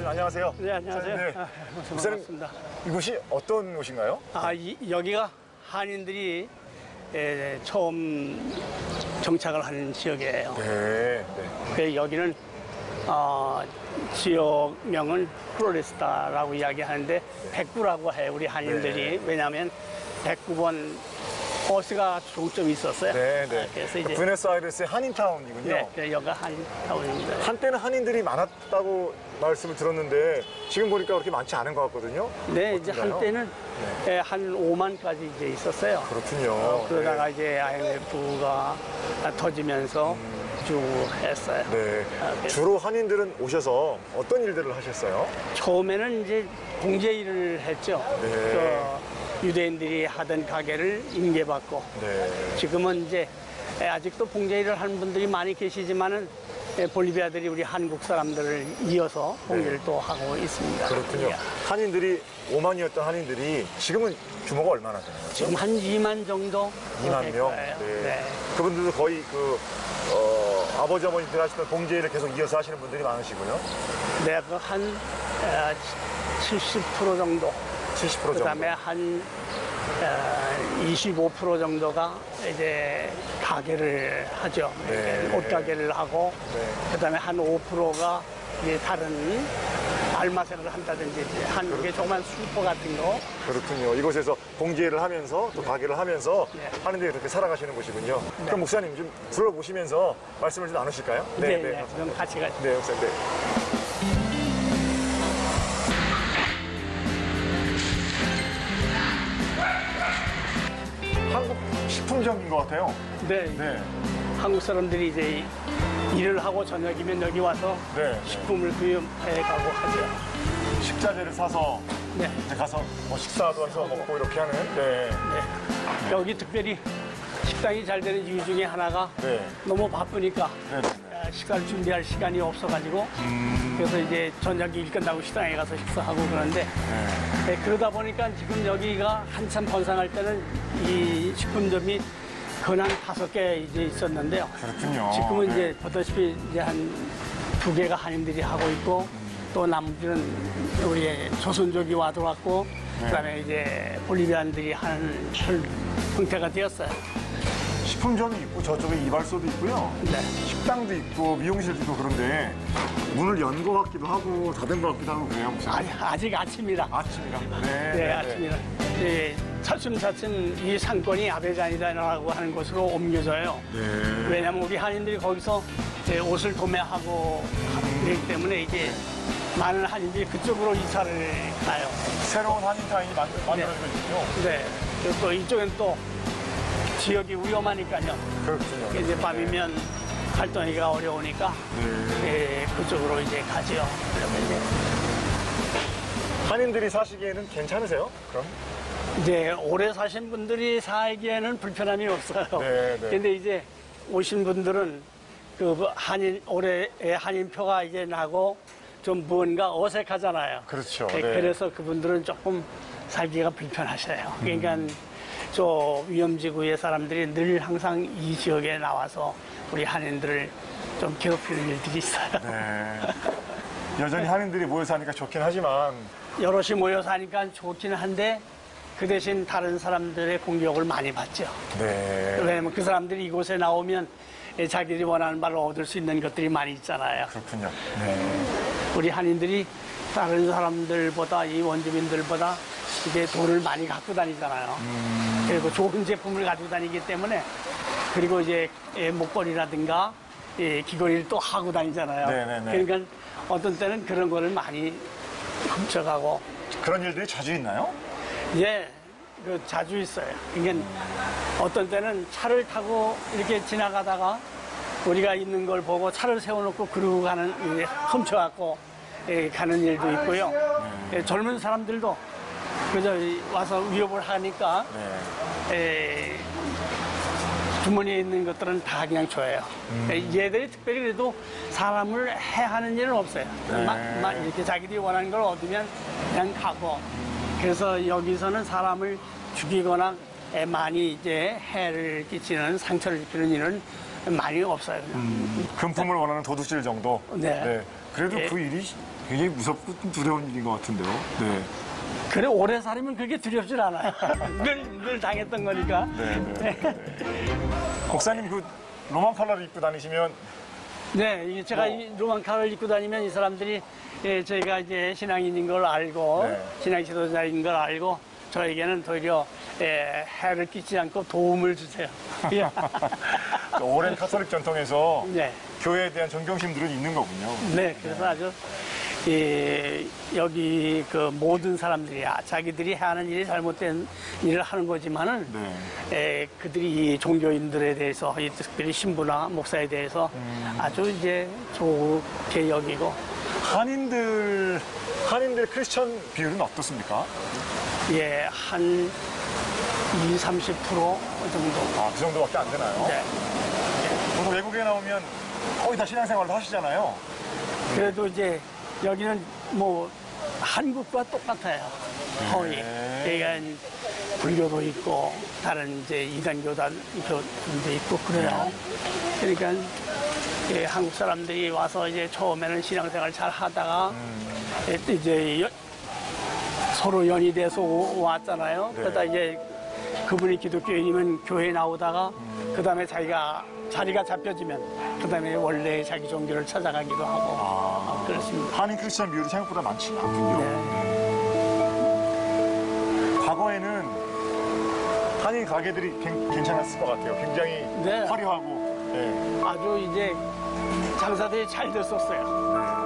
목사님 안녕하세요. 네, 안녕하세요. 네. 목사님, 이곳이 어떤 곳인가요? 여기가 한인들이 처음 정착을 하는 지역이에요. 네. 그래서 여기는 지역명은 플로레스타라고 이야기하는데 백구라고 해요, 우리 한인들이. 네. 왜냐하면 109번 버스가 종점이 있었어요. 네. 그래서 이제 부에노스아이레스의 한인타운이군요. 네, 그래서 여기가 한인타운입니다. 한때는 한인들이 많았다고 말씀을 들었는데 지금 보니까 그렇게 많지 않은 것 같거든요. 네, 이제 어떤가요? 한때는 한 5만까지 이제 있었어요. 그렇군요. 그러다가 이제 IMF가 터지면서 쭉 했어요. 네. 주로 한인들은 오셔서 어떤 일들을 하셨어요? 처음에는 이제 봉제 일을 했죠. 네. 그 유대인들이 하던 가게를 인계받고, 네. 지금은 이제 아직도 봉제 일을 하는 분들이 많이 계시지만은 볼리비아들이 우리 한국 사람들을 이어서 봉제를 또 하고 있습니다. 그렇군요. 한인들이 5만이었던 한인들이 지금은 규모가 얼마나 되나요? 지금 한 2만 정도 2만 될 명. 거예요. 네. 그분들도 거의 아버지 어머니들 하시던 봉제를 계속 이어서 하시는 분들이 많으시고요. 네, 한 70% 정도. 70% 정도. 그다음에 한 25% 정도가 이제 가게를 하죠. 네. 옷 가게를 하고, 네. 그다음에 한 5%가 이제 다른 알마세를 한다든지 한국의 조그만 슈퍼 같은 거. 그렇군요. 이곳에서 봉제를 하면서 또 가게를 하면서 네. 하는데 그렇게 살아가시는 곳이군요. 그럼 목사님 좀 둘러보시면서 말씀을 좀 나누실까요? 네. 그럼 같이 가죠. 네, 목사님. 네. 한국 식품점인 것 같아요. 네. 네. 한국 사람들이 이제 일을 하고 저녁이면 여기 와서 네. 식품을 구입해 가고 하죠. 식자재를 사서 네. 이제 가서 뭐 식사도 해서 먹고 이렇게 하는. 네. 네. 여기 특별히 식당이 잘 되는 이유 중에 하나가 네. 너무 바쁘니까 네. 식사를 준비할 시간이 없어가지고 그래서 이제 저녁 일 끝나고 식당에 가서 식사하고 그러는데 네, 그러다 보니까 지금 여기가 한참 번성할 때는 이 식품점이 근한 5개 이제 있었는데요. 그렇군요. 지금은 네. 이제 보다시피 이제 한 2개가 한인들이 하고 있고 또 나머지는 우리 조선족이 와들어왔고 그다음에 이제 볼리비안들이 하는 형태가 되었어요. 식품점이 있고 저쪽에 이발소도 있고요. 네. 식당도 있고 미용실도 있고 그런데 문을 연 것 같기도 하고 닫은 것 같기도 하고 그래요. 아직 아침이라. 아침이라. 네, 아침이라. 네, 차츰차츰 이 상권이 아베자니다라고 하는 곳으로 옮겨져요. 네. 왜냐하면 우리 한인들이 거기서 이제 옷을 도매하고 그렇기 때문에 이제 많은 한인들이 그쪽으로 이사를 가요. 새로운 한인타운이 만들어지고 있군요. 네. 그리고 또 이쪽엔 또 지역이 위험하니까요. 그렇군요. 이제 밤이면 활동하기가 어려우니까 네, 그쪽으로 이제 가죠. 그러면 이제 한인들이 사시기에는 괜찮으세요? 그럼? 이제 오래 사신 분들이 살기에는 불편함이 없어요. 네. 근데 이제 오신 분들은 그 올해 한인표가 이제 나고 좀 뭔가 어색하잖아요. 그렇죠. 네, 네. 그래서 그분들은 조금 살기가 불편하셔요. 그러니까 저 위험지구의 사람들이 늘 항상 이 지역에 나와서 우리 한인들을 좀 괴롭히는 일들이 있어요. 네. 여전히 한인들이 모여 사니까 좋긴 하지만 여럿이 모여 사니까 좋기는 한데 그 대신 다른 사람들의 공격을 많이 받죠. 네. 왜냐면 그 사람들이 이곳에 나오면 자기들이 원하는 바를 얻을 수 있는 것들이 많이 있잖아요. 그렇군요. 네. 우리 한인들이 다른 사람들보다 이 원주민들보다 이게 돈을 많이 갖고 다니잖아요. 그리고 좋은 제품을 가지고 다니기 때문에 그리고 이제 목걸이라든가 귀걸이를 또 하고 다니잖아요. 네네네. 그러니까 어떤 때는 그런 거를 많이 훔쳐가고 그런 일들이 자주 있나요? 예, 그 자주 있어요. 그러니까 어떤 때는 차를 타고 이렇게 지나가다가 우리가 있는 걸 보고 차를 세워놓고 그러고 가는, 훔쳐갖고 가는 일도 있고요. 젊은 사람들도 그저 와서 위협을 하니까 주머니에 있는 것들은 다 그냥 줘요. 얘들이 특별히 그래도 사람을 해하는 일은 없어요. 이렇게 자기들이 원하는 걸 얻으면 그냥 가고. 그래서 여기서는 사람을 죽이거나 많이 이제 해를 끼치는 상처를 입히는 일은 많이 없어요. 그냥. 금품을 원하는 도둑질 정도. 네. 그래도 예. 그 일이 굉장히 무섭고 좀 두려운 일인 것 같은데요. 네. 그래 오래 살면 그게 두렵질 않아요. 늘 당했던 거니까. 목사님 그 로만 칼라를 입고 다니시면 네, 이게 제가 이 로만 칼을 입고 다니면 이 사람들이 저희가 이제 신앙인인 걸 알고 네. 신앙 지도자인 걸 알고 저에게는 도리어 해를 끼치지 않고 도움을 주세요. 오랜 카톨릭 전통에서 네, 교회에 대한 존경심들은 있는 거군요. 네, 그래서 아주 여기 그 모든 사람들이 자기들이 하는 일이 잘못된 일을 하는 거지만은 그들이 이 종교인들에 대해서 특별히 신부나 목사에 대해서 아주 이제 좋게 여기고 한인들 크리스천 비율은 어떻습니까? 예, 한 20, 30% 정도. 아, 그 정도밖에 안 되나요? 네. 보통 외국에 나오면 거의 다 신앙생활을 하시잖아요. 그래도 이제 여기는 뭐 한국과 똑같아요. 거의. 그러니까 불교도 있고 다른 이제 이단교단도 있고 그래요. 그러니까 한국 사람들이 와서 이제 처음에는 신앙생활 잘 하다가 이제 서로 연이 돼서 왔잖아요. 그러다 이제 그분이 기독교인이면 교회에 나오다가 그 다음에 자리가 잡혀지면 그 다음에 원래 자기 종교를 찾아가기도 하고 그렇습니다. 한인 크리스천 비율이 생각보다 많지는 않군요. 과거에는 한인 가게들이 괜찮았을 것 같아요. 굉장히 화려하고 아주 이제 장사들이 잘 됐었어요.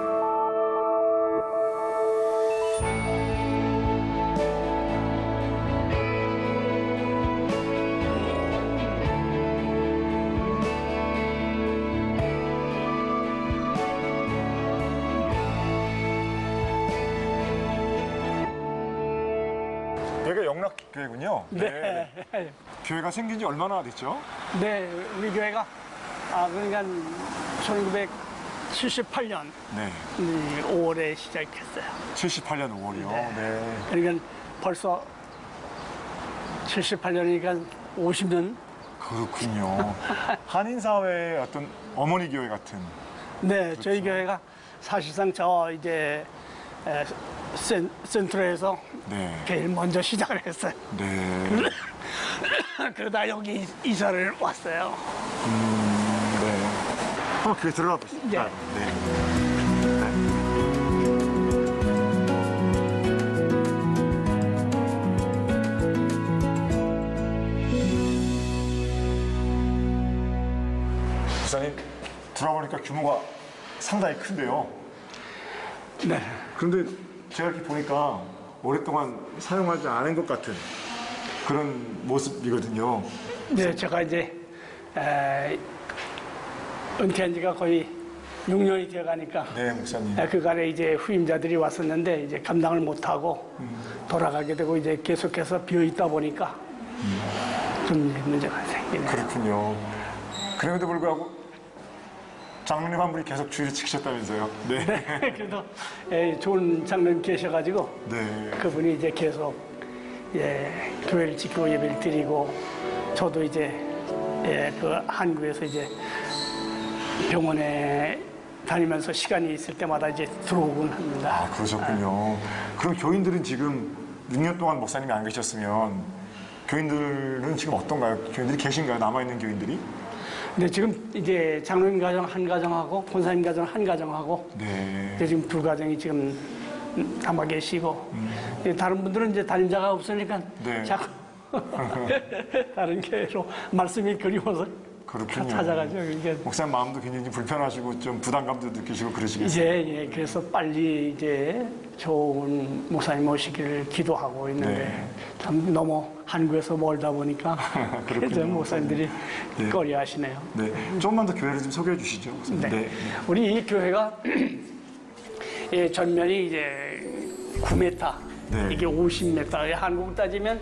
여기가 영락교회군요. 네. 교회가 생긴 지 얼마나 됐죠? 네, 우리 교회가 그러니까 1978년 5월에 시작했어요. 78년 5월이요. 그러니까 벌써 78년이니까 50년. 그렇군요. 한인 사회의 어떤 어머니 교회 같은. 네, 저희 교회가 사실상 저 이제 센트럴에서 제일 먼저 시작을 했어요. 그러다 여기 이사를 왔어요. 교회 들어가 보시죠. 목사님, 들어보니까 규모가 상당히 큰데요. 네. 그런데 제가 이렇게 보니까 오랫동안 사용하지 않은 것 같은 그런 모습이거든요. 네, 제가 이제 은퇴한 지가 거의 6년이 되어 가니까 네, 목사님. 그간에 이제 후임자들이 왔었는데 이제 감당을 못하고 돌아가게 되고 이제 계속해서 비어 있다 보니까 좀 문제가 생기네요. 그렇군요. 그럼에도 불구하고 장로님 한 분이 계속 주의를 지키셨다면서요? 네. 그래도 좋은 장로님 계셔가지고 그분이 이제 계속 교회를 지키고 예배를 드리고 저도 이제 그 한국에서 이제 병원에 다니면서 시간이 있을 때마다 이제 들어오곤 합니다. 아, 그러셨군요. 그럼 교인들은 지금 6년 동안 목사님이 안 계셨으면 교인들은 지금 어떤가요? 교인들이 계신가요? 남아있는 교인들이? 네, 지금 이제 장로님 가정 한 가정하고 본사님 가정 한 가정하고 지금 두 가정이 지금 남아 계시고 다른 분들은 이제 담임자가 없으니까 자꾸 다른 교회로 말씀이 그리워서 찾아가죠. 이게 목사님 마음도 굉장히 불편하시고 좀 부담감도 느끼시고 그러시겠어요? 그래서 빨리 이제 좋은 목사님 모시기를 기도하고 있는데 참 너무 한국에서 멀다 보니까 그래서 목사님들이 꺼려하시네요. 조금만 더 교회를 좀 소개해 주시죠. 우리 이 교회가 전면이 이제 9m, 이게 50m, 한국 따지면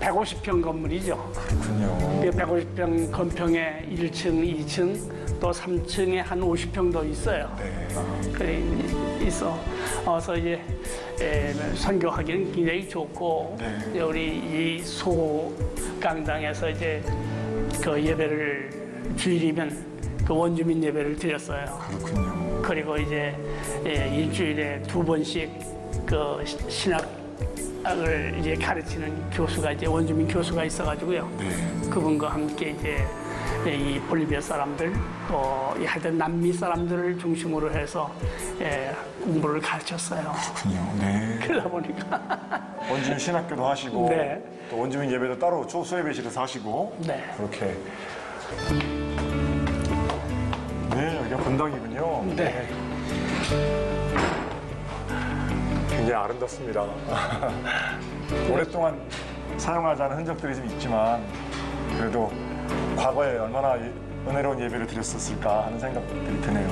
150평 건물이죠. 그렇군요. 150평 건평에 1층, 2층, 또 3층에 한 50평 더 있어요. 그래 있어서 이제 선교하기는 굉장히 좋고 우리 이 소강당에서 이제 그 예배를 주일이면 그 원주민 예배를 드렸어요. 그렇군요. 그리고 이제 일주일에 2번씩 그 신학을 이제 가르치는 교수가 이제 원주민 교수가 있어가지고요. 네. 그분과 함께 이제 이 볼리비아 사람들 또 하여튼 남미 사람들을 중심으로 해서 공부를 가르쳤어요. 그렇군요. 네. 그러다 보니까 원주민 신학교도 하시고 네. 또 원주민 예배도 따로 수예배실에서 하시고 네. 그렇게. 네, 여기가 본당이군요. 네. 굉장히 아름답습니다. 오랫동안 사용하지 않은 흔적들이 좀 있지만 그래도 과거에 얼마나 은혜로운 예배를 드렸었을까 하는 생각들이 드네요.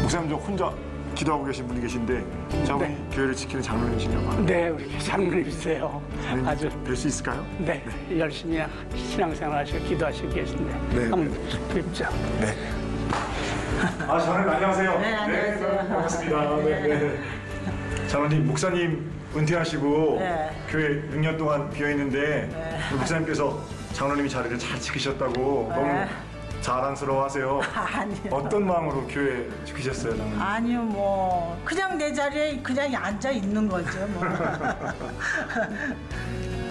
목사님 저 혼자 기도하고 계신 분이 계신데 저분이 교회를 지키는 장로님이신가 봐요. 네, 우리 장로님이세요. 아주 뵐 수 있을까요? 네, 열심히 신앙생활 하시고 기도하시고 계신데 네. 한번 뵙죠. 네. 아, 장로님 안녕하세요. 네, 안녕하세요. 반갑습니다. 네, 네. 장로님, 목사님 은퇴하시고 네. 교회 6년 동안 비어 있는데 네. 목사님께서 장로님이 자리를 잘 지키셨다고 너무 자랑스러워하세요. 아니요. 어떤 마음으로 교회 지키셨어요, 장로님? 아니요, 뭐 그냥 내 자리에 그냥 앉아 있는 거죠, 뭐.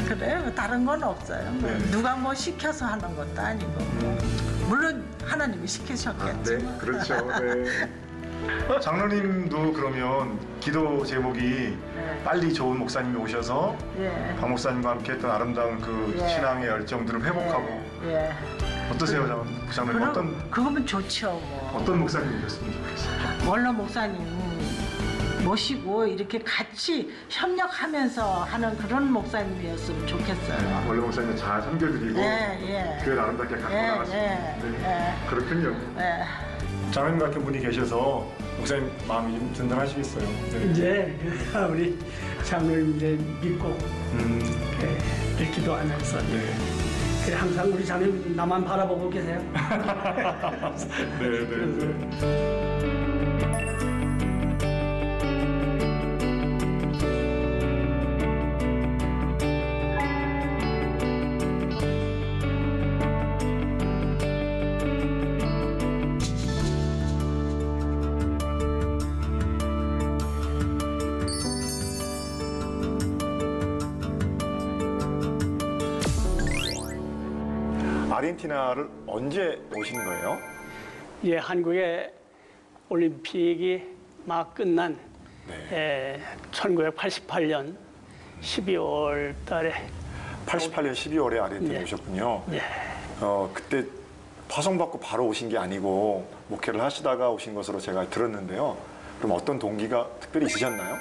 그래, 뭐 다른 건 없어요. 뭐. 네. 누가 뭐 시켜서 하는 것도 아니고, 뭐. 물론 하나님이 시키셨겠지. 네, 그렇죠. 네. 장로님도 그러면 기도 제목이 빨리 좋은 목사님이 오셔서 예, 박 목사님과 함께 했던 아름다운 그 예. 신앙의 열정들을 회복하고 예. 어떠세요, 장로님? 그럼 그거면 좋죠, 뭐. 어떤 목사님이셨으면 좋겠어요? 원로 목사님 모시고 이렇게 같이 협력하면서 하는 그런 목사님이었으면 좋겠어요. 원래 목사님은 잘 섬겨드리고 예. 교회를 아름답게 갖고 예, 나가시고 예. 그렇군요. 예. 장로님 같은 분이 계셔서 목사님 마음이 좀 든든하시겠어요. 네. 이제 우리 장로님 이제 믿고 늘 기도하면서 네. 그래, 항상 우리 장로님 나만 바라보고 계세요. 네. 아르헨티나를 언제 오신 거예요? 예, 한국의 올림픽이 막 끝난 1988년 12월 달에 88년 12월에 아르헨티나 네. 오셨군요. 예, 그때 파송받고 바로 오신 게 아니고 목회를 하시다가 오신 것으로 제가 들었는데요. 그럼 어떤 동기가 특별히 있으셨나요?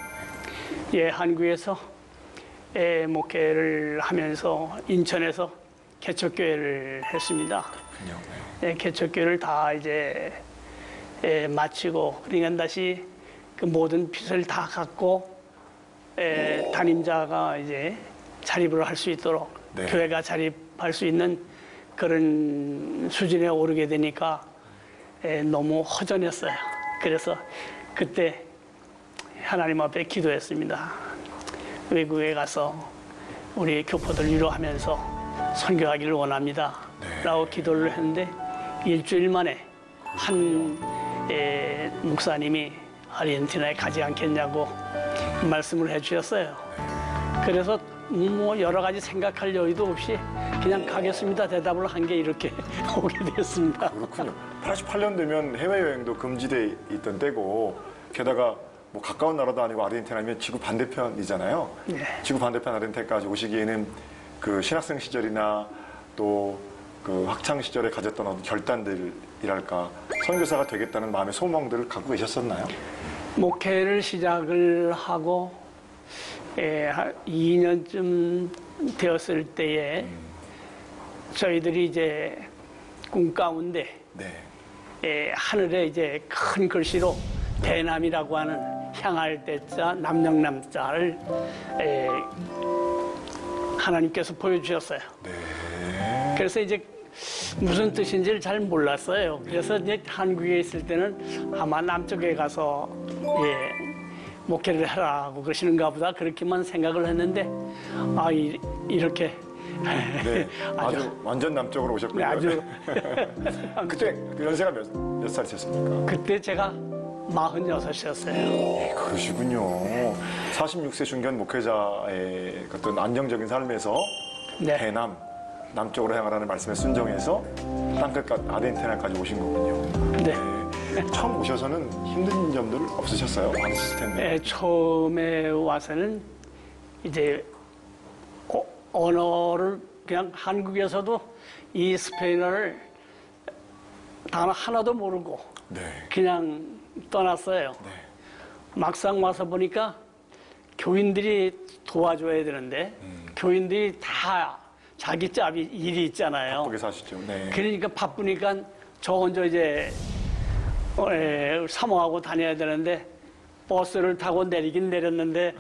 예, 한국에서 목회를 하면서 인천에서 개척교회를 했습니다. 그렇군요. 예, 개척교회를 다 이제 마치고 그러니까 다시 그 모든 빚을 다 갚고 담임자가 이제 자립을 할 수 있도록 네. 교회가 자립할 수 있는 그런 수준에 오르게 되니까 너무 허전했어요. 그래서 그때 하나님 앞에 기도했습니다. 외국에 가서 우리 교포들 위로하면서 선교하기를 원합니다. 라고 기도를 했는데 일주일 만에 한 목사님이 아르헨티나에 가지 않겠냐고 말씀을 해주셨어요. 그래서 뭐 여러 가지 생각할 여유도 없이 그냥 가겠습니다 대답을 한 게 이렇게 오게 됐습니다. 그렇군요. 88년 되면 해외여행도 금지돼 있던 때고 게다가 뭐 가까운 나라도 아니고 아르헨티나면 지구 반대편이잖아요. 네. 지구 반대편 아르헨티나까지 오시기에는 그 신학생 시절이나 또 그 학창 시절에 가졌던 어떤 결단들이랄까 선교사가 되겠다는 마음의 소망들을 갖고 계셨었나요? 목회를 시작을 하고 한 2년쯤 되었을 때에 저희들이 이제 꿈 가운데 하늘에 이제 큰 글씨로 대남이라고 하는 향할 때자 남영남자를 하나님께서 보여주셨어요. 그래서 이제 무슨 뜻인지를 잘 몰랐어요. 그래서 이제 한국에 있을 때는 아마 남쪽에 가서 목회를 하라고 그러시는가 보다 그렇게만 생각을 했는데 이렇게 네, 아주 완전 남쪽으로 오셨군요. 네, 아주 그때 그 연세가 몇 살이셨습니까? 그때 제가 46이었어요. 네, 그러시군요. 46세 중견 목회자의 어떤 안정적인 삶에서 네. 대남, 남쪽으로 향하라는 말씀에 순종해서 땅끝까지 아르헨티나까지 오신 거군요. 네. 처음 오셔서는 힘든 점들 없으셨어요? 많으실 텐데. 네, 처음에 와서는 이제 언어를 그냥 한국에서도 이 스페인어를 단어 하나도 모르고 네. 그냥 떠났어요. 네. 막상 와서 보니까 교인들이 도와줘야 되는데 교인들이 다 자기 짭이 일이 있잖아요. 바쁘게 사시죠. 네. 그러니까 바쁘니까 저 혼자 이제 사모하고 다녀야 되는데 버스를 타고 내리긴 내렸는데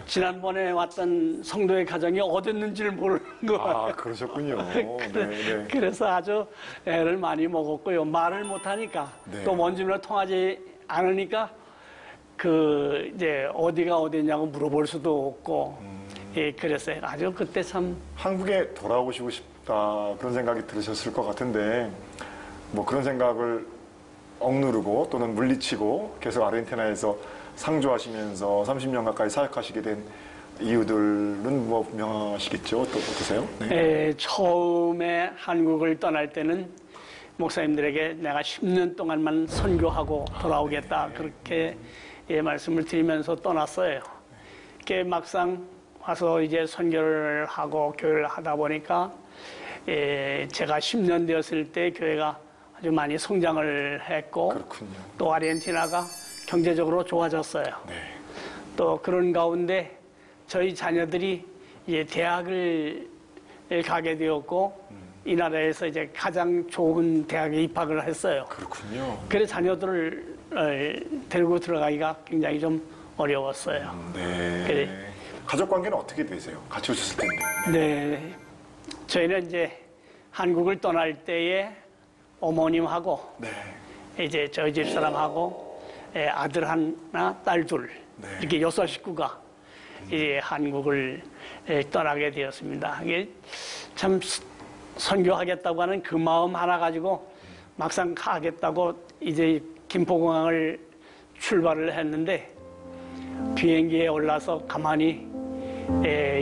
지난번에 왔던 성도의 가정이 어딨는지를 모르는 거예요. 아, 그러셨군요. 네. 그래서 아주 애를 많이 먹었고요. 말을 못하니까 네. 또 원주민으로 통하지 않으니까 그 이제 어디가 어디냐고 물어볼 수도 없고 예, 그랬어요. 아주 그때 참 한국에 돌아오시고 싶다 그런 생각이 들으셨을 것 같은데 뭐 그런 생각을 억누르고 또는 물리치고 계속 아르헨티나에서 상주하시면서 30년 가까이 사역하시게 된 이유들은 뭐 분명하시겠죠? 또 어떠세요? 네. 예, 처음에 한국을 떠날 때는 목사님들에게 내가 10년 동안만 선교하고 돌아오겠다 그렇게 예, 말씀을 드리면서 떠났어요. 그게 막상 와서 이제 선교를 하고 교회를 하다 보니까 예, 제가 10년 되었을 때 교회가 아주 많이 성장을 했고 그렇군요. 또 아르헨티나가 경제적으로 좋아졌어요. 네. 또 그런 가운데 저희 자녀들이 이제 대학을 가게 되었고 이 나라에서 이제 가장 좋은 대학에 입학을 했어요. 그렇군요. 그래서 자녀들을 데리고 들어가기가 굉장히 좀 어려웠어요. 네. 그래. 가족 관계는 어떻게 되세요? 같이 오셨을 텐데. 네. 저희는 이제 한국을 떠날 때에 어머님하고 네. 이제 저희 집 사람하고 아들 하나, 딸 둘 네. 이렇게 6 식구가 이제 한국을 떠나게 되었습니다. 이게 참 선교하겠다고 하는 그 마음 하나 가지고 막상 가겠다고 이제 김포공항을 출발을 했는데 비행기에 올라서 가만히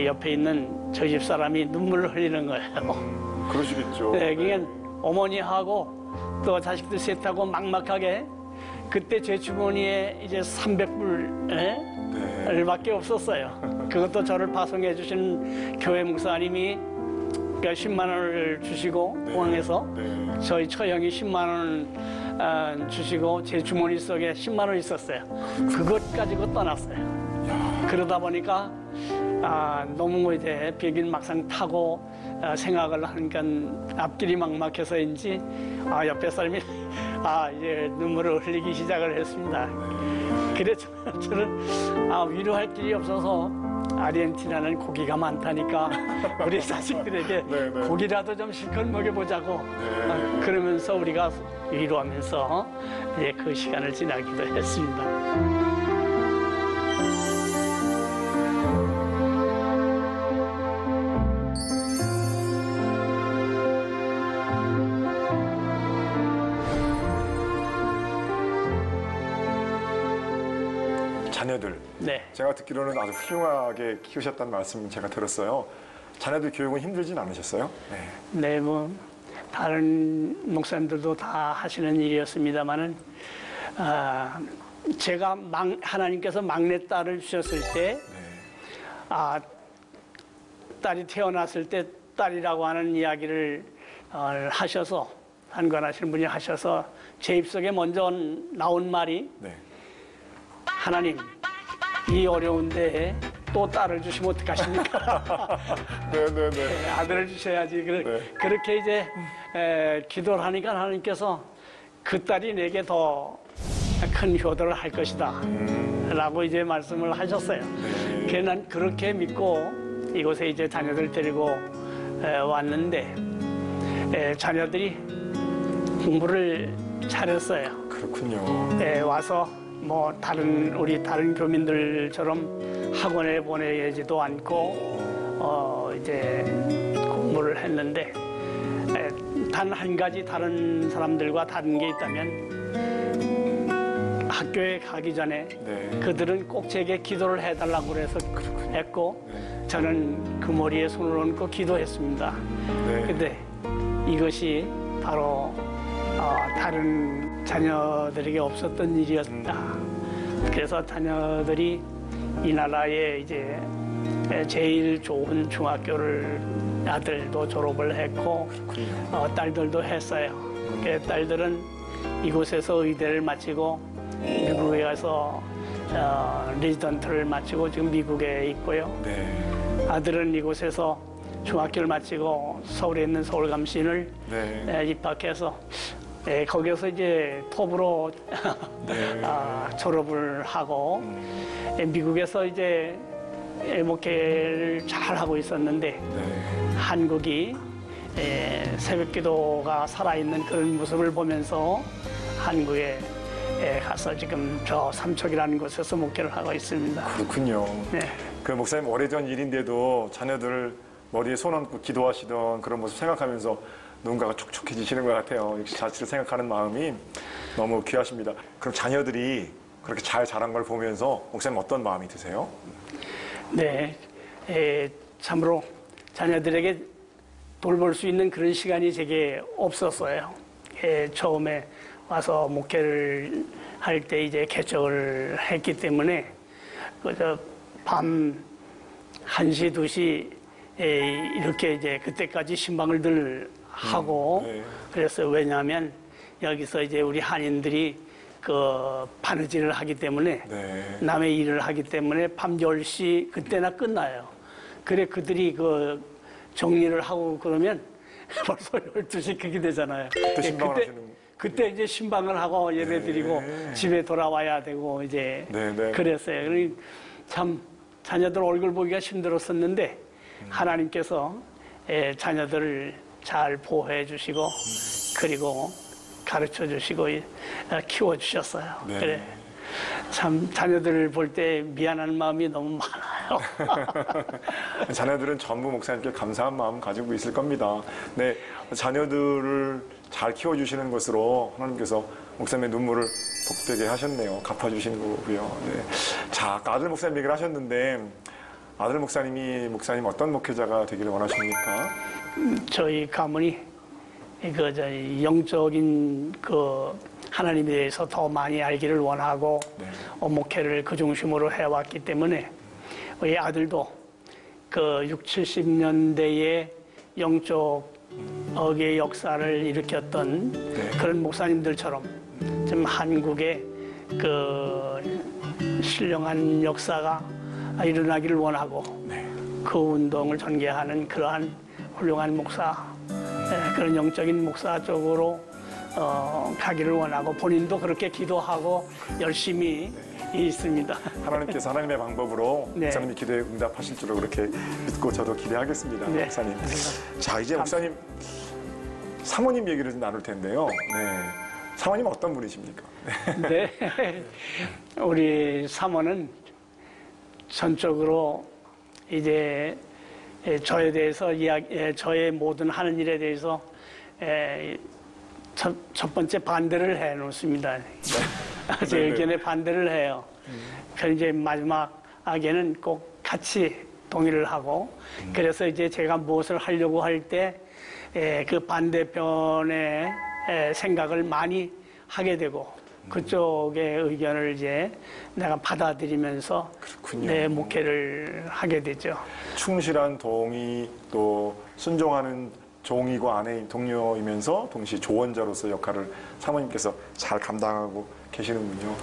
옆에 있는 저희 집 사람이 눈물을 흘리는 거예요. 그러시겠죠. 네, 그러니까 어머니하고 또 자식들 셋하고 막막하게 그때 제 주머니에 이제 300불밖에 없었어요. 그것도 저를 파송해 주신 교회 목사님이 그러니까 10만 원을 주시고 공항에서 네. 저희 처형이 10만 원 주시고 제 주머니 속에 10만 원 있었어요. 그것 가지고 떠났어요. 그러다 보니까 너무 이제 비행기를 막상 타고 생각을 하니까 앞길이 막막해서인지 옆에 사람이 이제 눈물을 흘리기 시작을 했습니다. 그래서 저는 위로할 길이 없어서 아르헨티나는 고기가 많다니까 우리 자식들에게 네, 네. 고기라도 좀 실컷 먹여보자고 네. 그러면서 우리가 위로하면서 이제 그 시간을 지나기도 했습니다. 자녀들. 네. 제가 듣기로는 아주 훌륭하게 키우셨다는 말씀 제가 들었어요. 자녀들 교육은 힘들진 않으셨어요? 네. 네, 뭐 다른 목사님들도 다 하시는 일이었습니다만은 제가 하나님께서 막내딸을 주셨을 때 딸이 태어났을 때 딸이라고 하는 이야기를 하셔서 한관하시는 분이 하셔서 제 입속에 먼저 나온 말이 네. 하나님 이 어려운데 또 딸을 주시면 어떡하십니까? 네네네. 아들을 주셔야지. 네. 그렇게 이제 기도를 하니까 하나님께서 그 딸이 내게 더 큰 효도를 할 것이다. 라고 이제 말씀을 하셨어요. 그래서 난 그렇게 믿고 이곳에 이제 자녀들 데리고 왔는데 자녀들이 공부를 잘했어요. 그렇군요. 와서 뭐 우리 다른 교민들처럼 학원에 보내지도 않고 이제 공부를 했는데 단 한 가지 다른 사람들과 다른 게 있다면 학교에 가기 전에 네. 그들은 꼭 제게 기도를 해달라고 그래서 했고 저는 그 머리에 손을 얹고 기도했습니다. 네. 근데 이것이 바로 다른 자녀들에게 없었던 일이었다. 그래서 자녀들이 이 나라에 이제 제일 좋은 중학교를 아들도 졸업을 했고 딸들도 했어요. 그 딸들은 이곳에서 의대를 마치고 미국에 가서 레지던트를 마치고 지금 미국에 있고요. 네. 아들은 이곳에서 중학교를 마치고 서울에 있는 서울감신을 네. 입학해서 거기서 이제 톱으로 네. 졸업을 하고 미국에서 이제 목회를 잘 하고 있었는데 네. 한국이 새벽기도가 살아있는 그런 모습을 보면서 한국에 가서 지금 저 삼척이라는 곳에서 목회를 하고 있습니다. 그렇군요. 네. 그 목사님 오래전 일인데도 자녀들 머리에 손 얹고 기도하시던 그런 모습 생각하면서 누군가가 촉촉해지시는 것 같아요. 역시 자취를 생각하는 마음이 너무 귀하십니다. 그럼 자녀들이 그렇게 잘 자란 걸 보면서 목사님 어떤 마음이 드세요? 네, 참으로 자녀들에게 돌볼 수 있는 그런 시간이 제게 없었어요. 처음에 와서 목회를 할 때 이제 개척을 했기 때문에 그저 밤 1시, 2시 이렇게 이제 그때까지 신방을 늘 하고 네. 그랬어요. 왜냐하면 여기서 이제 우리 한인들이 그 바느질을 하기 때문에 네. 남의 일을 하기 때문에 밤 10시 그때나 끝나요. 그래 그들이 그 정리를 하고 그러면 벌써 12시 그렇게 되잖아요. 그때 신방을 하시는 그때 이제 신방을 하고 예배 드리고 네. 집에 돌아와야 되고 이제 네, 네. 그랬어요. 그러니 참 자녀들 얼굴 보기가 힘들었었는데 하나님께서 자녀들을 잘 보호해 주시고 그리고 가르쳐 주시고 키워 주셨어요. 네. 그래 참 자녀들을 볼 때 미안한 마음이 너무 많아요. 자녀들은 전부 목사님께 감사한 마음 가지고 있을 겁니다. 네, 자녀들을 잘 키워주시는 것으로 하나님께서 목사님의 눈물을 복되게 하셨네요. 갚아주시는 거고요. 네. 자, 아까 아들 목사님 얘기를 하셨는데 아들 목사님이 목사님 어떤 목회자가 되기를 원하십니까? 저희 가문이 영적인 그 하나님에 대해서 더 많이 알기를 원하고 네. 목회를 그 중심으로 해왔기 때문에 우리 아들도 그 60, 70년대에 영적 억의 역사를 일으켰던 네. 그런 목사님들처럼 좀 한국의 그 신령한 역사가 일어나기를 원하고 네. 그 운동을 전개하는 그러한 훌륭한 목사, 그런 영적인 목사 쪽으로 가기를 원하고 본인도 그렇게 기도하고 열심히 있습니다. 하나님께서 하나님의 방법으로 네. 목사님이 기도에 응답하실 줄로 그렇게 믿고 저도 기대하겠습니다. 네. 목사님. 자, 이제 목사님 사모님 얘기를 좀 나눌 텐데요. 네. 사모님 어떤 분이십니까? 네. 우리 사모는 전적으로 이제 저에 대해서 저의 모든 하는 일에 대해서 첫 번째 반대를 해 놓습니다. 제 의견에 반대를 해요. 그래서 이제 마지막에는 꼭 같이 동의를 하고 그래서 이제 제가 무엇을 하려고 할 때 그 반대편의 생각을 많이 하게 되고 그쪽의 의견을 이제 내가 받아들이면서 그렇군요. 내 목회를 하게 되죠. 충실한 동의 또 순종하는 종이고 아내인 동료이면서 동시에 조언자로서 역할을 사모님께서 잘 감당하고 계시는군요.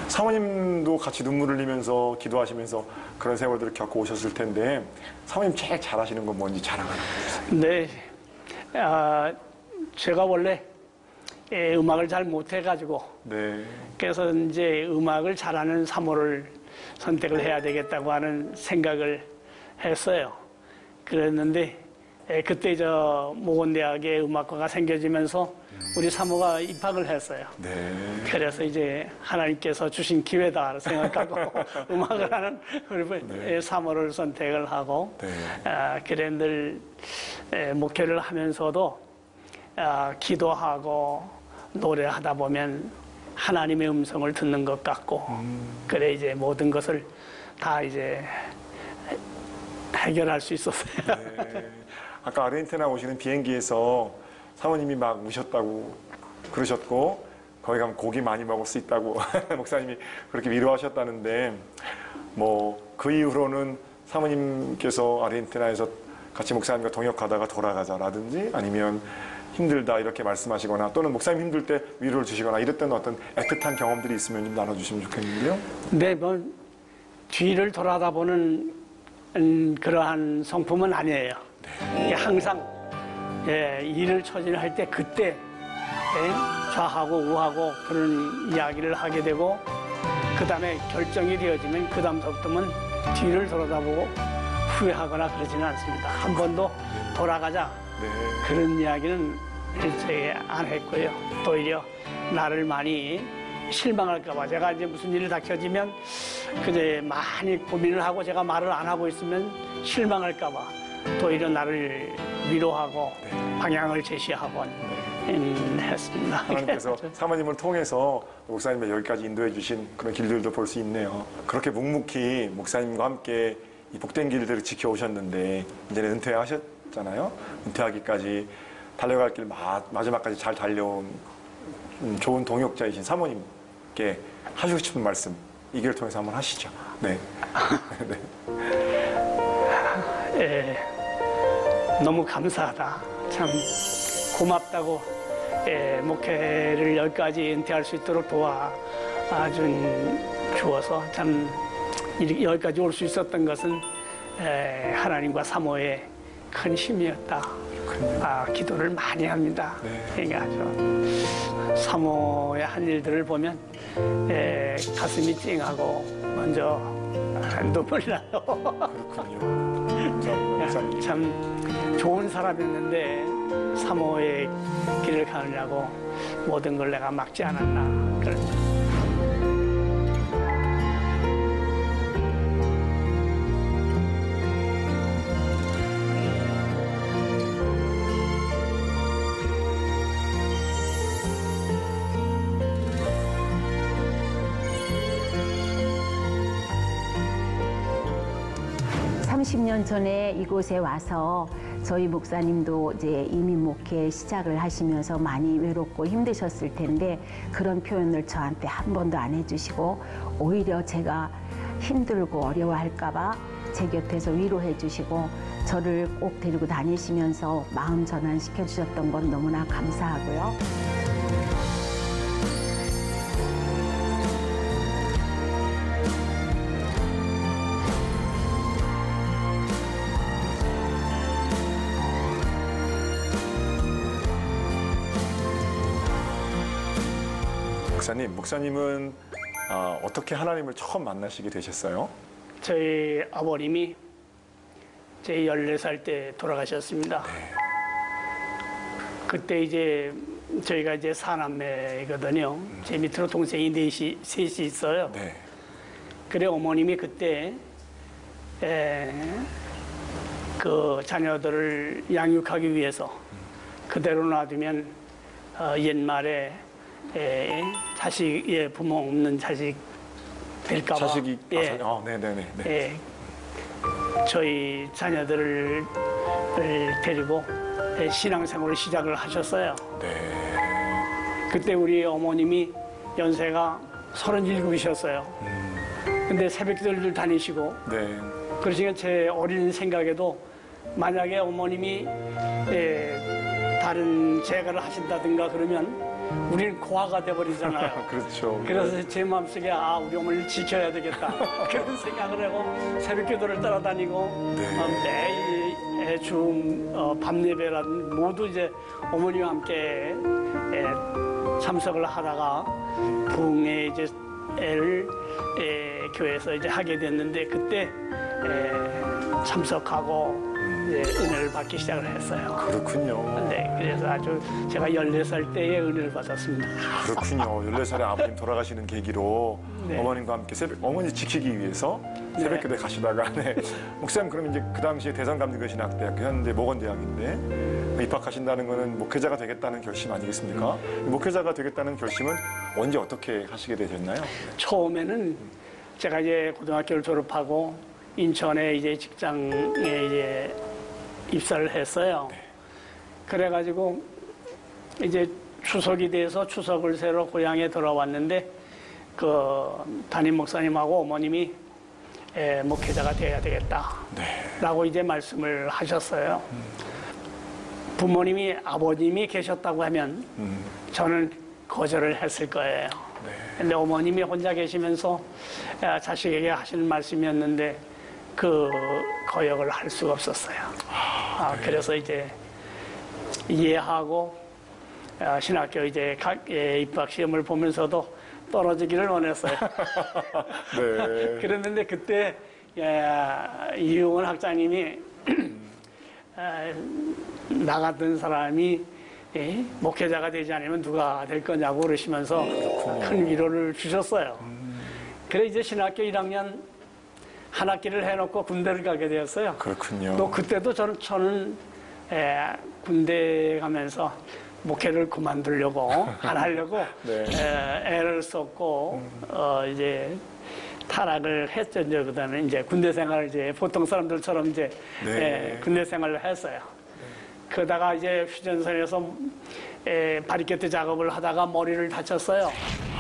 사모님도 같이 눈물을 흘리면서 기도하시면서 그런 세월들을 겪고 오셨을 텐데 사모님 제일 잘하시는 건 뭔지 자랑하는 거예요. 네, 제가 원래 음악을 잘 못해가지고 네. 그래서 이제 음악을 잘하는 사모를 선택을 해야 되겠다고 하는 생각을 했어요. 그랬는데 그때 저 모건대학에 음악과가 생겨지면서 우리 사모가 입학을 했어요. 네. 그래서 이제 하나님께서 주신 기회다 생각하고 음악을 하는 우리 사모를 선택을 하고 네. 그래 늘 목회를 하면서도 기도하고 노래하다 보면 하나님의 음성을 듣는 것 같고 그래 이제 모든 것을 다 이제 해결할 수 있었어요. 네. 아까 아르헨티나 오시는 비행기에서 사모님이 막 우셨다고 그러셨고 거기 가면 고기 많이 먹을 수 있다고 목사님이 그렇게 위로하셨다는데 뭐 그 이후로는 사모님께서 아르헨티나에서 같이 목사님과 동역하다가 돌아가자라든지 아니면 힘들다 이렇게 말씀하시거나 또는 목사님 힘들 때 위로를 주시거나 이럴 때는 어떤 애틋한 경험들이 있으면 좀 나눠주시면 좋겠는데요. 네, 뭐 뒤를 돌아다 보는 그러한 성품은 아니에요. 네. 항상 일을 처진할 때 그때 좌하고 우하고 그런 이야기를 하게 되고 그 다음에 결정이 되어지면 그 다음부터는 뒤를 돌아다보고 후회하거나 그러지는 않습니다. 한 번도 돌아가자 네. 그런 이야기는 일체 안 했고요. 오히려 나를 많이 실망할까봐 제가 이제 무슨 일이 닥쳐지면 그제 많이 고민을 하고 제가 말을 안 하고 있으면 실망할까봐 오히려 나를 위로하고 방향을 제시하곤 했습니다. 하나님께서 사모님을 통해서 목사님의 여기까지 인도해 주신 그런 길들도 볼 수 있네요. 그렇게 묵묵히 목사님과 함께 이 복된 길들을 지켜오셨는데 이제는 은퇴하셨잖아요. 은퇴하기까지 달려갈 길 마지막까지 잘 달려온 좋은 동역자이신 사모님께 하시고 싶은 말씀 이 길을 통해서 한번 하시죠. 네. 네. 너무 감사하다. 참 고맙다고 목회를 여기까지 은퇴할 수 있도록 도와준 주어서 참 여기까지 올 수 있었던 것은 하나님과 사모의 큰 힘이었다. 기도를 많이 합니다. 그러니까 사모의 한 일들을 보면 가슴이 찡하고 먼저 눈물이 나요. 그렇군요. 참 좋은 사람이었는데 사모의 길을 가느냐고 모든 걸 내가 막지 않았나 그런. 30년 전에 이곳에 와서 저희 목사님도 이제 이민 목회 시작을 하시면서 많이 외롭고 힘드셨을 텐데 그런 표현을 저한테 한 번도 안 해주시고 오히려 제가 힘들고 어려워할까봐 제 곁에서 위로해 주시고 저를 꼭 데리고 다니시면서 마음 전환시켜 주셨던 건 너무나 감사하고요. 목사님은 어떻게 하나님을 처음 만나시게 되셨어요? 저희 아버님이 제 14살 때 돌아가셨습니다. 네. 그때 이제 저희가 이제 사남매거든요. 제 밑으로 동생이 셋이 있어요. 네. 그래 어머님이 그때 그 자녀들을 양육하기 위해서 그대로 놔두면 옛말에 자식, 부모 없는 자식 될까봐. 자식이, 네네네. 저희 자녀들을 데리고 신앙생활을 시작을 하셨어요. 네. 그때 우리 어머님이 연세가 37이셨어요. 근데 새벽기도를 다니시고, 네. 그러시니까 제 어린 생각에도 만약에 어머님이 다른 재가를 하신다든가 그러면 우리는 고아가 돼버리잖아요. 그렇죠. 그래서 제 마음속에 우리 어머니를 지켜야 되겠다 그런 생각을 하고 새벽기도를 따라다니고 매일 밤 예배라든 모두 이제 어머니와 함께 참석을 하다가 부흥회 이제 를 교회에서 이제 하게 됐는데 그때 참석하고 이제 은혜를 받기 시작을 했어요. 그렇군요. 네, 그래서 아주 제가 14살 때에 은혜를 받았습니다. 그렇군요. 14살에 아버님 돌아가시는 계기로 네. 어머님과 함께 어머니 지키기 위해서 새벽기도에 가시다가 네. 목사님 그럼 이제 그 당시에 대성감리교신학대학교 현대 모건대학인데 입학하신다는 거는 목회자가 되겠다는 결심 아니겠습니까? 목회자가 되겠다는 결심은 언제 어떻게 하시게 되셨나요? 처음에는 제가 이제 고등학교를 졸업하고 인천에 이제 직장에 이제 입사를 했어요. 그래가지고 이제 추석이 돼서 추석을 새로 고향에 돌아왔는데 그 담임 목사님하고 어머님이 목회자가 돼야 되겠다라고 이제 말씀을 하셨어요. 부모님이 아버님이 계셨다고 하면 저는 거절을 했을 거예요. 근데 어머님이 혼자 계시면서 자식에게 하시는 말씀이었는데 그 거역을 할 수가 없었어요. 그래서 이제 이해하고 신학교 이제 입학 시험을 보면서도 떨어지기를 원했어요. 네. 그랬는데 그때 이용원 학장님이 나 같은 사람이 목회자가 되지 않으면 누가 될 거냐고 그러시면서 큰 위로를 주셨어요. 그래 이제 신학교 1학년 한 학기를 해놓고 군대를 가게 되었어요. 그렇군요. 또 그때도 저는 군대 가면서 목회를 그만두려고 안 하려고 네. 애를 썼고 이제 타락을 했죠. 이제 그다음에 이제 군대 생활을 이제 보통 사람들처럼 이제 네. 군대 생활을 했어요. 그러다가 이제 휴전선에서 바리케트 작업을 하다가 머리를 다쳤어요.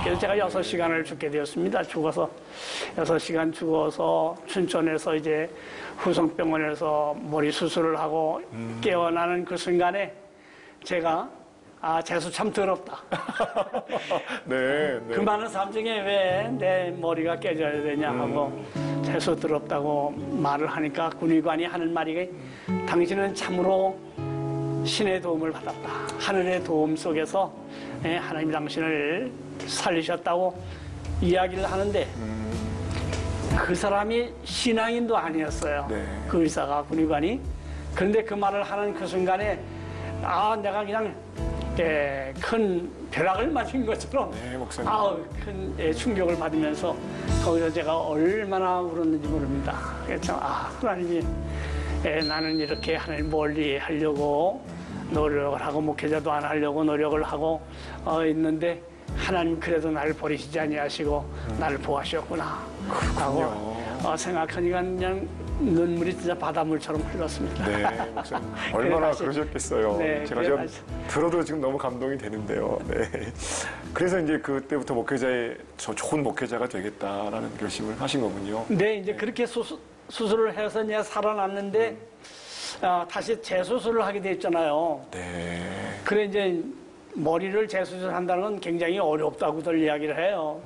그래서 제가 6시간을 죽게 되었습니다. 죽어서 6시간 죽어서 춘천에서 이제 후성병원에서 머리 수술을 하고 깨어나는 그 순간에 제가 재수 참 더럽다. 네, 네. 그 많은 삶 중에 왜 내 머리가 깨져야 되냐 하고 재수 더럽다고 말을 하니까 군의관이 하는 말이 당신은 참으로 신의 도움을 받았다. 하늘의 도움 속에서 하나님이 당신을 살리셨다고 이야기를 하는데 그 사람이 신앙인도 아니었어요. 네. 그 의사가 군의관이. 그런데 그 말을 하는 그 순간에 내가 그냥 큰 벼락을 맞은 것처럼 네, 목사님. 큰 충격을 받으면서 거기서 제가 얼마나 울었는지 모릅니다. 그래서 하나님이 나는 이렇게 하나님 멀리 하려고 노력을 하고 목회자도 안 하려고 노력을 하고 있는데 하나님 그래도 나를 버리시지 아니하시고 나를 보호하셨구나 라고 생각하니까 그냥 눈물이 진짜 바닷물처럼 흘렀습니다. 네, 목사님. 얼마나 다시, 그러셨겠어요. 네, 제가 그래 지금 다시. 들어도 지금 너무 감동이 되는데요. 네. 그래서 이제 그때부터 좋은 목회자가 되겠다라는 결심을 하신 거군요. 네, 이제 그렇게 수술을 해서 이제 살아났는데 다시 재수술을 하게 됐잖아요. 네. 그래 이제 머리를 재수술한다는 건 굉장히 어렵다고들 이야기를 해요.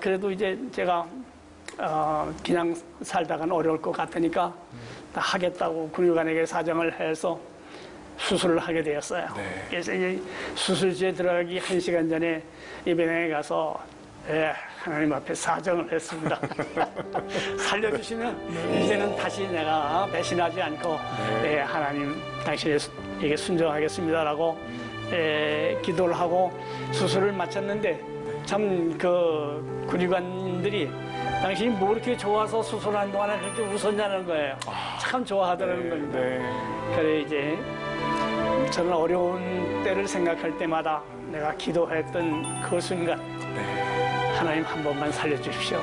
그래도 이제 제가 그냥 살다가는 어려울 것 같으니까 하겠다고 군의관에게 사정을 해서 수술을 하게 되었어요. 네. 그래서 이제 수술실에 들어가기 1시간 전에 입원에 가서 하나님 앞에 사정을 했습니다. 살려주시면 이제는 다시 내가 배신하지 않고 하나님 당신에게 순종하겠습니다라고 기도를 하고 수술을 마쳤는데 참 그 군의관들이 당신이 뭐 이렇게 좋아서 수술하는 동안에 그렇게 웃었냐는 거예요. 참 좋아하더라는 겁니다. 그래 이제 저는 어려운 때를 생각할 때마다 내가 기도했던 그 순간 하나님 한 번만 살려주십시오.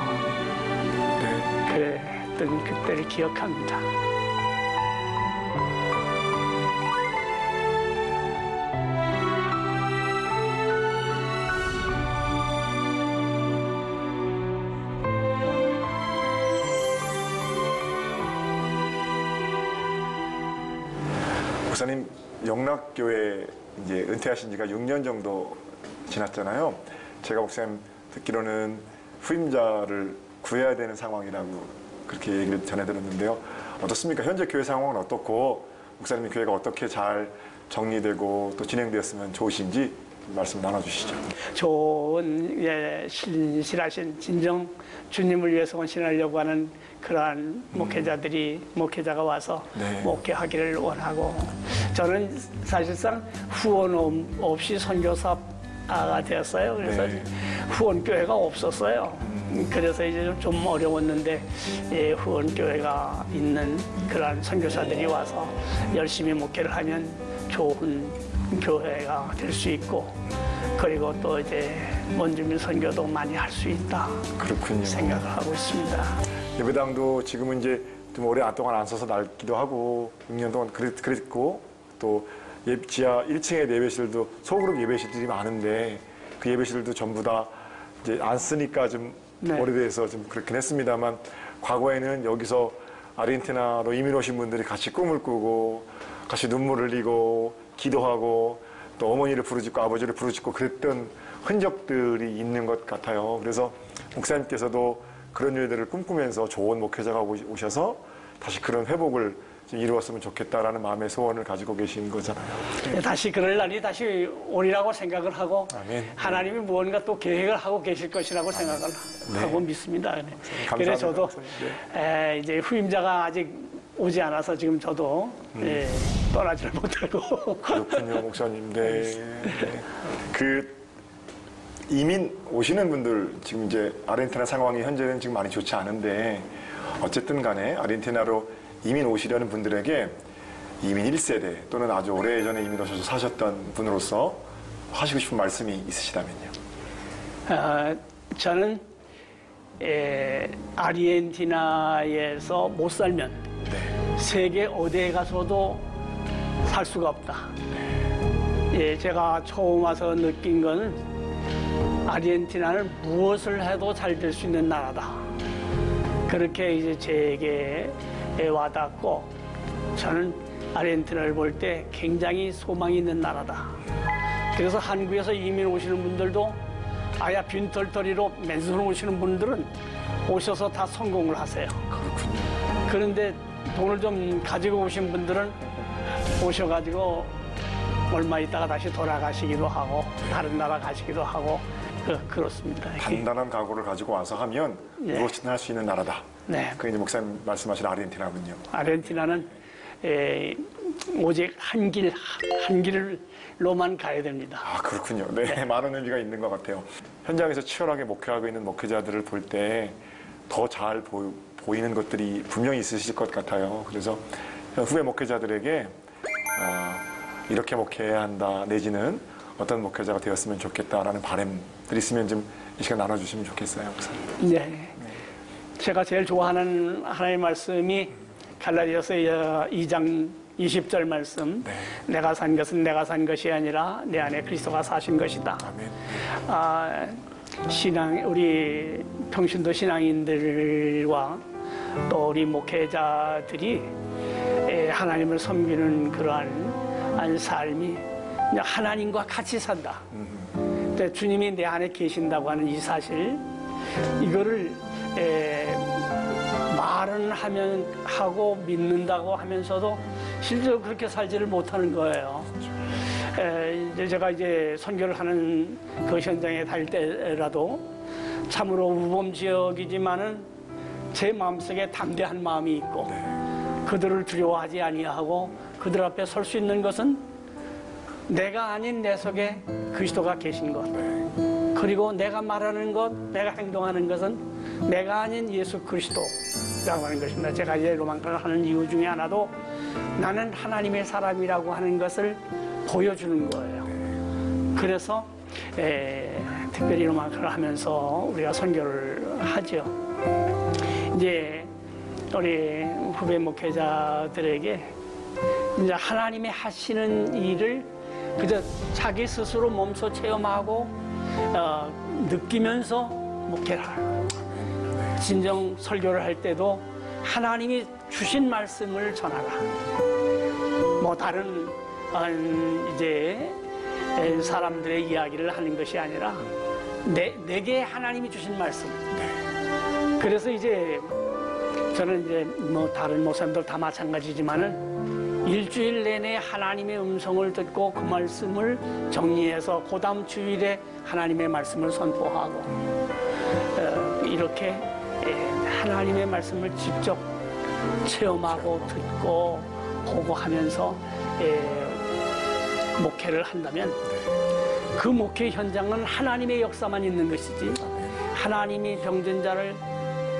그랬던 그때를 기억합니다. 목사님 영락교회 이제 은퇴하신 지가 6년 정도 지났잖아요. 제가 목사님 듣기로는 후임자를 구해야 되는 상황이라고 그렇게 얘기를 전해 들었는데요. 어떻습니까? 현재 교회 상황은 어떻고 목사님의 교회가 어떻게 잘 정리되고 또 진행되었으면 좋으신지 말씀 나눠주시죠. 좋은 신실하신 진정 주님을 위해서 헌신하려고 하는 그러한 목회자가 와서 네. 목회하기를 원하고 저는 사실상 후원 없이 선교사가 되었어요. 그래서 네. 후원교회가 없었어요. 그래서 이제 좀 어려웠는데 후원교회가 있는 그러한 선교사들이 와서 열심히 목회를 하면 좋은 교회가 될 수 있고 그리고 또 이제 원주민 선교도 많이 할 수 있다 그렇군요. 생각을 하고 있습니다. 예배당도 지금은 이제 좀 오래 동안 안 써서 낡기도 하고 6년 동안 그랬고 또 지하 1층의 예배실도 소그룹 예배실들이 많은데 그 예배실도 전부 다 이제 안 쓰니까 좀 네. 오래돼서 좀 그렇긴 했습니다만 과거에는 여기서 아르헨티나로 이민 오신 분들이 같이 꿈을 꾸고 같이 눈물을 흘리고 기도하고 또 어머니를 부르짖고 아버지를 부르짖고 그랬던 흔적들이 있는 것 같아요. 그래서 목사님께서도 그런 일들을 꿈꾸면서 좋은 목회자가 오셔서 다시 그런 회복을 좀 이루었으면 좋겠다라는 마음의 소원을 가지고 계신 거잖아요. 다시 그럴 날이 다시 오리라고 생각을 하고 아멘. 하나님이 무언가 또 계획을 하고 계실 것이라고 생각을 하고 믿습니다. 감사합니다. 그래서 저도 네. 이제 후임자가 아직 오지 않아서 지금 저도 떠나지를 못하고 그렇군요, 목사님. 네. 네. 그 이민 오시는 분들 지금 이제 아르헨티나 상황이 현재는 지금 많이 좋지 않은데 어쨌든 간에 아르헨티나로 이민 오시려는 분들에게 이민 1세대 또는 아주 오래전에 이민 오셔서 사셨던 분으로서 하시고 싶은 말씀이 있으시다면요. 저는 아르헨티나에서 못 살면 네. 세계 어디에 가서도 살 수가 없다. 제가 처음 와서 느낀 거는 아르헨티나는 무엇을 해도 잘 될 수 있는 나라다. 그렇게 이제 제게 와닿고 저는 아르헨티나를 볼 때 굉장히 소망이 있는 나라다. 그래서 한국에서 이민 오시는 분들도 아야 빈털터리로 맨손 오시는 분들은 오셔서 다 성공을 하세요. 그렇군요. 그런데 돈을 좀 가지고 오신 분들은 오셔가지고 얼마 있다가 다시 돌아가시기도 하고 다른 나라 가시기도 하고 그렇습니다. 단단한 각오를 가지고 와서 하면 네. 무엇이든 할 수 있는 나라다. 네. 그게 이제 목사님 말씀하신 아르헨티나군요. 아르헨티나는 오직 한 길로만 가야 됩니다. 아, 그렇군요. 네, 많은 의미가 있는 것 같아요. 현장에서 치열하게 목회하고 있는 목회자들을 볼 때 더 잘 보이는 것들이 분명히 있으실 것 같아요. 그래서 후배 목회자들에게 이렇게 목회해야 한다 내지는 어떤 목회자가 되었으면 좋겠다라는 바람들이 있으면 좀 이 시간 나눠주시면 좋겠어요. 목사님. 네. 제가 제일 좋아하는 하나님의 말씀이 갈라디아서 2장 20절 말씀. 네. 내가 산 것은 내가 산 것이 아니라 내 안에 그리스도가 사신 것이다. 아멘. 우리 평신도 신앙인들과 또 우리 목회자들이 하나님을 섬기는 그러한 삶이 하나님과 같이 산다. 주님이 내 안에 계신다고 하는 이 사실, 이거를 말은 하고 믿는다고 하면서도 실제로 그렇게 살지를 못하는 거예요. 이제 제가 이제 선교를 하는 그 현장에 달 때라도 참으로 우범 지역이지만은 제 마음속에 담대한 마음이 있고 그들을 두려워하지 아니하고 그들 앞에 설 수 있는 것은 내가 아닌 내 속에 그리스도가 계신 것, 그리고 내가 말하는 것, 내가 행동하는 것은 내가 아닌 예수 그리스도라고 하는 것입니다. 제가 이제 로망가를 하는 이유 중에 하나도 나는 하나님의 사람이라고 하는 것을 보여주는 거예요. 그래서 특별히 로망가를 하면서 우리가 선교를 하죠. 이제 우리 후배 목회자들에게 이제 하나님이 하시는 일을 그저 자기 스스로 몸소 체험하고 느끼면서 목회를 하라. 진정 설교를 할 때도 하나님이 주신 말씀을 전하라. 뭐 다른 이제 사람들의 이야기를 하는 것이 아니라 내게 하나님이 주신 말씀. 그래서 이제 저는 이제 뭐 다른 목사님들 다 마찬가지지만은 일주일 내내 하나님의 음성을 듣고 그 말씀을 정리해서 그 다음 주일에 하나님의 말씀을 선포하고 이렇게 하나님의 말씀을 직접 체험하고 듣고 보고 하면서 목회를 한다면 그 목회 현장은 하나님의 역사만 있는 것이지 하나님이 병든 자를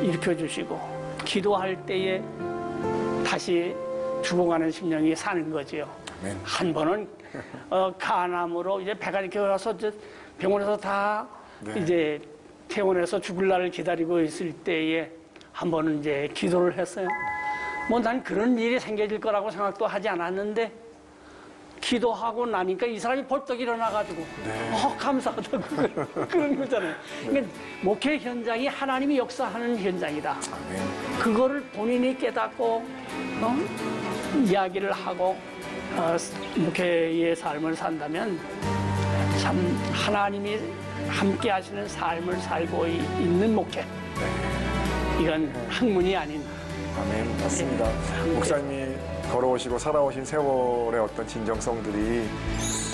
일으켜주시고 기도할 때에 다시 죽어가는 심령이 사는 거지요. 한 번은 간암으로 이제 배가 이렇게 와서 병원에서 다 이제 퇴원해서 죽을 날을 기다리고 있을 때에 한 번은 이제 기도를 했어요. 뭐 난 그런 일이 생겨질 거라고 생각도 하지 않았는데 기도하고 나니까 이 사람이 벌떡 일어나가지고 감사하다고 그런 거잖아요. 그러니까 목회 현장이 하나님이 역사하는 현장이다. 그거를 본인이 깨닫고 이야기를 하고 목회의 삶을 산다면 참 하나님이 함께 하시는 삶을 살고 있는 목회. 이건 학문이 아닌. 아멘. 맞습니다. 목사님이 걸어오시고 살아오신 세월의 어떤 진정성들이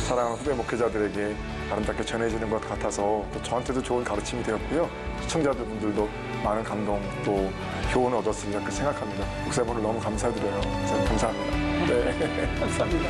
사랑하는 후배 목회자들에게 아름답게 전해지는 것 같아서 또 저한테도 좋은 가르침이 되었고요. 시청자분들도 많은 감동 또 교훈을 얻었으리라 그렇게 생각합니다. 목사님 오늘 너무 감사드려요. 목사님 감사합니다. 네. 감사합니다.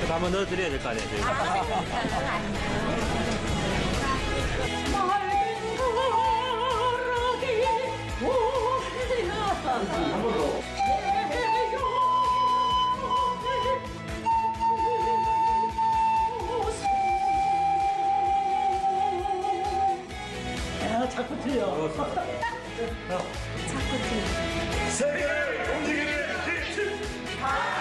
한번 넣어드려야 될 거 아니에요, 저희가. 자꾸 틀려. 세계를 움직이는 힘!